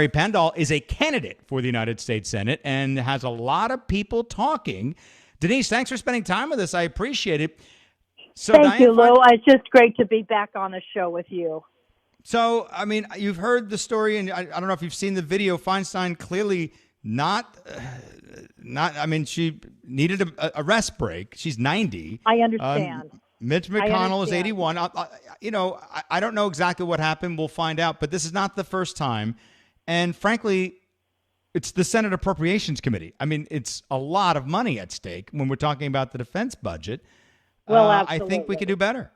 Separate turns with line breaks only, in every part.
Gary-Pandol is a candidate for the United States Senate and has a lot of people talking. Denice, thanks for spending time with us. I appreciate it. So,
Thank you, Lou. It's just great to be back on the show with you.
So, I mean, you've heard the story, and I don't know if you've seen the video. Feinstein clearly not. I mean, she needed a rest break. She's 90.
I understand.
Mitch McConnell is 81. I don't know exactly what happened. We'll find out. But this is not the first time. And frankly, it's the Senate Appropriations Committee. I mean, it's a lot of money at stake when we're talking about the defense budget.
Well,
I think we could do better.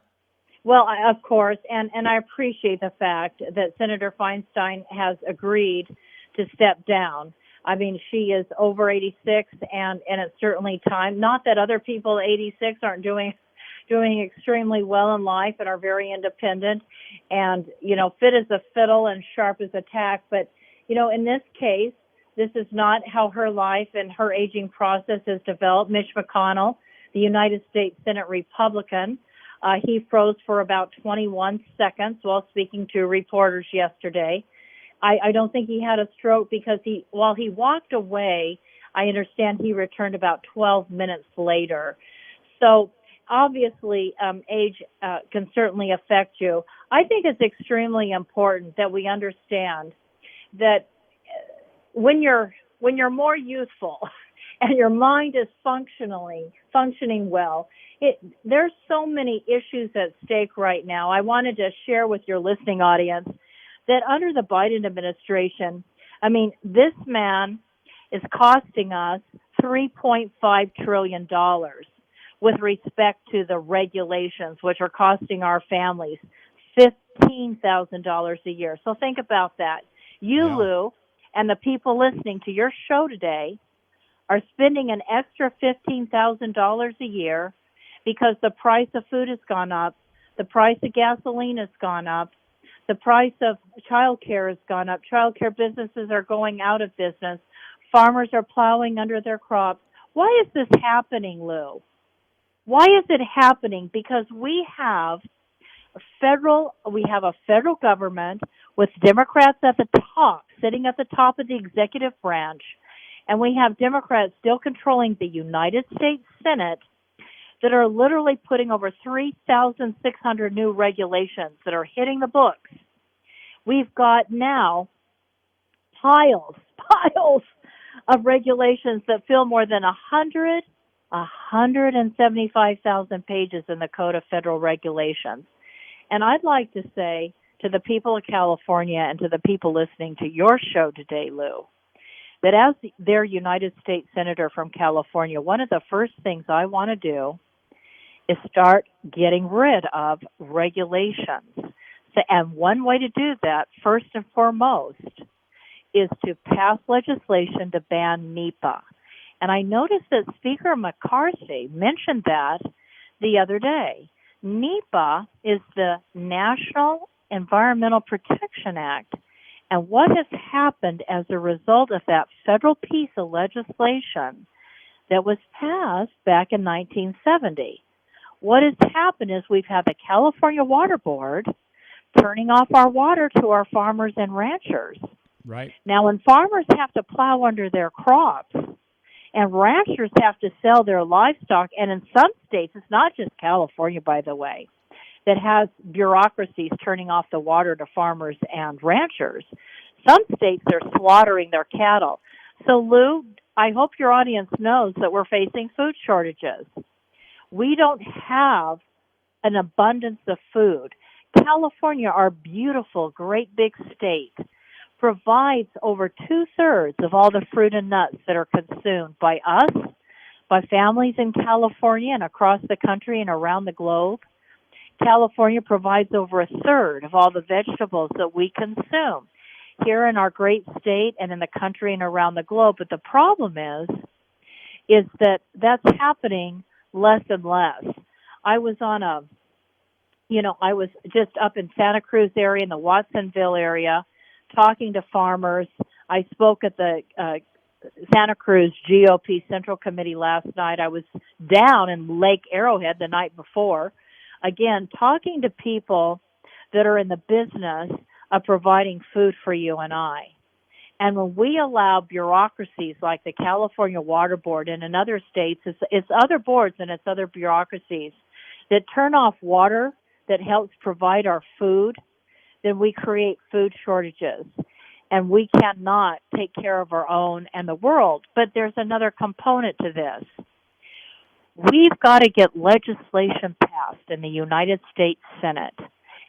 Well, of course, and I appreciate the fact that Senator Feinstein has agreed to step down. I mean, she is over 86, and it's certainly time. Not that other people 86 aren't doing extremely well in life and are very independent and, fit as a fiddle and sharp as a tack. But, in this case, this is not how her life and her aging process has developed. Mitch McConnell, the United States Senate Republican, he froze for about 21 seconds while speaking to reporters yesterday. I don't think he had a stroke because while he walked away, I understand he returned about 12 minutes later. So obviously, age can certainly affect you. I think it's extremely important that we understand that when you're more youthful and your mind is functioning well, there's so many issues at stake right now. I wanted to share with your listening audience that under the Biden administration, I mean, this man is costing us $3.5 trillion with respect to the regulations, which are costing our families $15,000 a year. So think about that. You, Lou, and the people listening to your show today are spending an extra $15,000 a year because the price of food has gone up, the price of gasoline has gone up, the price of child care has gone up. Child care businesses are going out of business. Farmers are plowing under their crops. Why is this happening, Lou? Why is it happening? Because we have a federal government with Democrats at the top, sitting at the top of the executive branch, and we have Democrats still controlling the United States Senate that are literally putting over 3,600 new regulations that are hitting the books. We've got now piles of regulations that fill more than 175,000 pages in the Code of Federal Regulations. And I'd like to say to the people of California and to the people listening to your show today, Lou, that as their United States Senator from California, one of the first things I want to do is start getting rid of regulations. And one way to do that, first and foremost, is to pass legislation to ban NEPA. And I noticed that Speaker McCarthy mentioned that the other day. NEPA is the National Environmental Protection Act. And what has happened as a result of that federal piece of legislation that was passed back in 1970? What has happened is we've had the California Water Board turning off our water to our farmers and ranchers.
Right.
Now, when farmers have to plow under their crops and ranchers have to sell their livestock, and in some states, it's not just California, by the way, that has bureaucracies turning off the water to farmers and ranchers. Some states are slaughtering their cattle. So, Lou, I hope your audience knows that we're facing food shortages. We don't have an abundance of food. California, our beautiful, great big state, provides over 2/3 of all the fruit and nuts that are consumed by us, by families in California and across the country and around the globe. California provides over 1/3 of all the vegetables that we consume here in our great state and in the country and around the globe. But the problem is that that's happening less and less. I was just up in Santa Cruz area, in the Watsonville area, talking to farmers. I spoke at the Santa Cruz GOP Central Committee last night. I was down in Lake Arrowhead the night before, again, talking to people that are in the business of providing food for you and I. And when we allow bureaucracies like the California Water Board and in other states, it's other boards and it's other bureaucracies that turn off water that helps provide our food, then we create food shortages. And we cannot take care of our own and the world. But there's another component to this. We've got to get legislation passed in the United States Senate,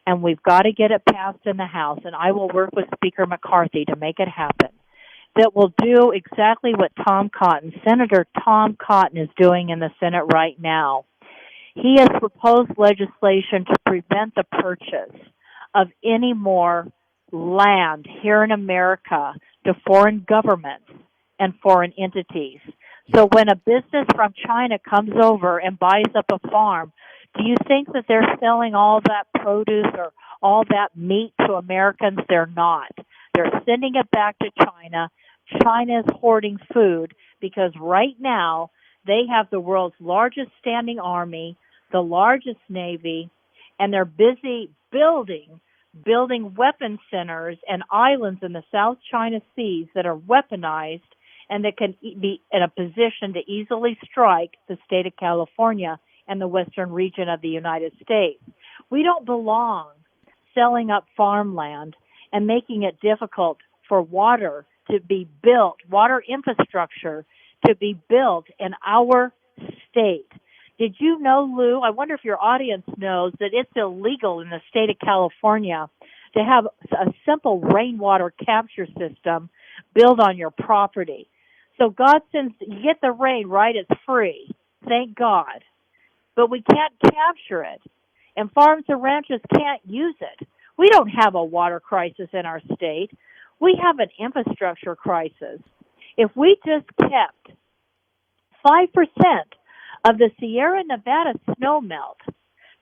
and we've got to get it passed in the House, and I will work with Speaker McCarthy to make it happen, that will do exactly what Senator Tom Cotton is doing in the Senate right now. He has proposed legislation to prevent the purchase of any more land here in America to foreign governments and foreign entities. So when a business from China comes over and buys up a farm, do you think that they're selling all that produce or all that meat to Americans? They're not. They're sending it back to China. China is hoarding food because right now they have the world's largest standing army, the largest navy, and they're busy building weapon centers and islands in the South China Seas that are weaponized and that can be in a position to easily strike the state of California and the western region of the United States. We don't belong selling up farmland and making it difficult for water to be built, water infrastructure to be built in our state. Did you know, Lou, I wonder if your audience knows that it's illegal in the state of California to have a simple rainwater capture system built on your property. So God sends, you get the rain, right? It's free. Thank God. But we can't capture it. And farms and ranches can't use it. We don't have a water crisis in our state. We have an infrastructure crisis. If we just kept 5% of the Sierra Nevada snow melt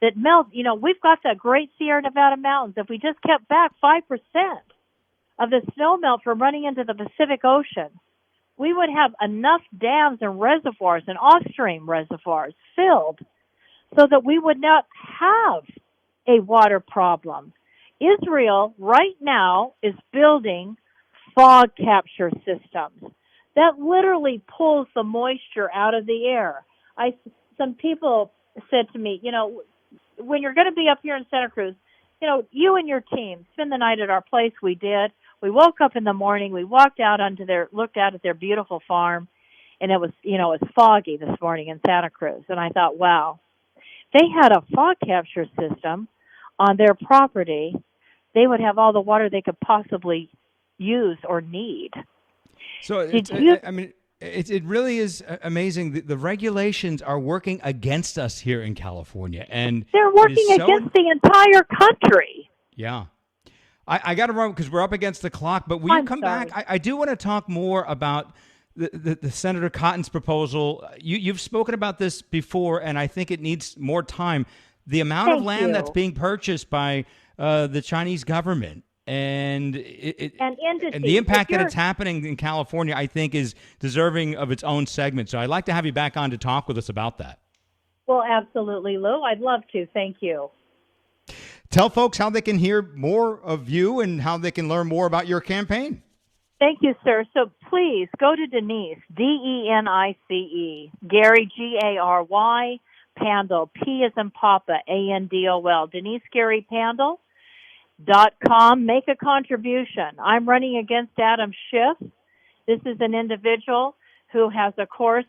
that melts, we've got the great Sierra Nevada mountains. If we just kept back 5% of the snow melt from running into the Pacific Ocean, we would have enough dams and reservoirs and off-stream reservoirs filled so that we would not have a water problem. Israel right now is building fog capture systems that literally pulls the moisture out of the air. Some people said to me, when you're going to be up here in Santa Cruz, you and your team spend the night at our place. We did. We woke up in the morning. We walked out looked out at their beautiful farm, and it was foggy this morning in Santa Cruz. And I thought, wow, they had a fog capture system on their property. They would have all the water they could possibly use or need.
So it really is amazing. The regulations are working against us here in California, and
they're working against the entire country.
Yeah. I got to run because we're up against the clock, but will you come back? I do want to talk more about the Senator Cotton's proposal. You've spoken about this before, and I think it needs more time. The amount of land that's being purchased by the Chinese government and the impact that it's happening in California, I think, is deserving of its own segment. So I'd like to have you back on to talk with us about that.
Well, absolutely, Lou. I'd love to. Thank you.
Tell folks how they can hear more of you and how they can learn more about your campaign.
Thank you, sir. So please go to Denice, Denice, Gary, Gary, Pandol, P as in Papa, Andol, Denice Gary-Pandol.com. Make a contribution. I'm running against Adam Schiff. This is an individual who has, of course,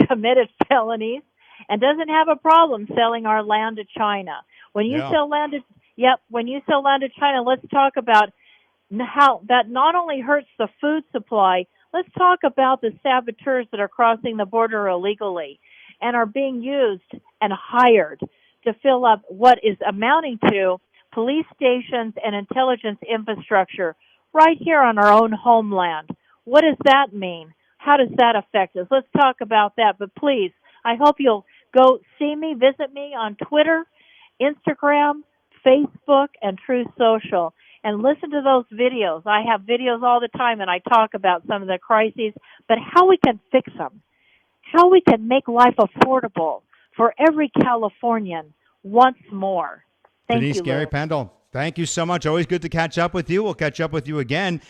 committed felonies and doesn't have a problem selling our land to China. When you sell land to China, let's talk about how that not only hurts the food supply. Let's talk about the saboteurs that are crossing the border illegally and are being used and hired to fill up what is amounting to police stations and intelligence infrastructure right here on our own homeland. What does that mean? How does that affect us? Let's talk about that. But please, I hope you'll go see me, visit me on Twitter, Instagram, Facebook, and Truth Social, and listen to those videos. I have videos all the time, and I talk about some of the crises, but how we can fix them, how we can make life affordable for every Californian once more. Thank
Denice
you,
Gary-Pandol, thank you so much. Always good to catch up with you. We'll catch up with you again.